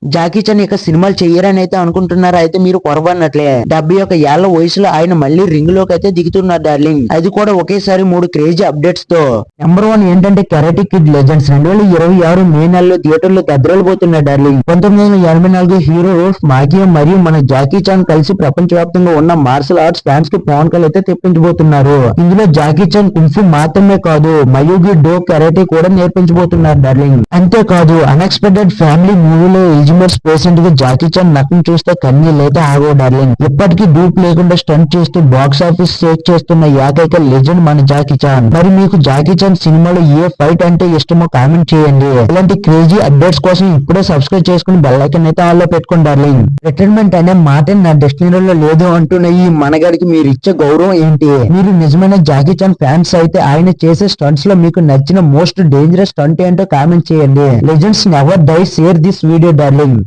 Jackie Chan ఇక సినిమాలు చెయ్యరని అయితే అనుకుంటున్నారా? అయితే మీరు పొరబడినట్లే. 71 ఏళ్ల వయసులో ఆయన మళ్ళీ రింగ్ లోకి అయితే దిగుతున్నారు డార్లింగ్. అది కూడా ఒకేసారి 3 క్రేజీ అప్డేట్స్ తో. నెంబర్ 1 ఏంటంటే కరాటే కిడ్ లెజెండ్స్ 2026 మే నెలలో థియేటర్లో దద్దరలిపోతున్నారు డార్లింగ్. 1984 హీరో రోల్ఫ్ మాకియో మరియు మన జాకీ చాన్ కలిసి ప్రపంచవ్యాప్తంగా ఉన్న మార్షల్ ఆర్ట్స్ ఫ్యాన్స్ కి పోన్కలు అయితే తెప్పించబోతున్నారు. ఇందులో జాకీ చాన్ కుంఫు మాత్రమే కాదు మయూగి డో కరాటే కూడా నేర్పించబోతున్నారు డార్లింగ్. అంతేకాదు అన్ఎక్స్పెక్టెడ్ ఫ్యామిలీ మూవీలో ఎలిజిబెట్స్ పేషెంట్ గా జాకీ చాన్ నటన చూస్తే కన్నీళ్ళైతే ఆగో డార్లింగ్. ఇప్పటికీ డూప్ లేకుండా స్టంట్ చేస్తూ బాక్స్ ఆఫీస్ షేక్ చేస్తున్న ఏకైక లెజెండ్ మన జాకీ చాన్. మరి మీకు జాకీ చాన్ సినిమాలో ఏ ఫైట్ అంటే ఇష్టమో కామెంట్ చేయండి. ఇలాంటి క్రేజీ అప్డేట్స్ కోసం ఇప్పుడే సబ్స్క్రైబ్ చేసుకుని బెల్ ఐకాన్ అయితే ఆన్ లో పెట్టుకోండి డార్లింగ్. రిటైర్మెంట్ అనే మాట నా డెస్టినీలో లేదు అంటున్న ఈ మనగాడికి మీరు ఇచ్చే గౌరవం ఏంటి? మీరు నిజమైన జాకీ చాన్ ఫ్యాన్స్ అయితే ఆయన చేసే స్టంట్స్ లో మీకు నచ్చిన మోస్ట్ డేంజరస్ స్టంట్ ఏంటో కామెంట్ చేయండి. Legends never die. Share this video darling.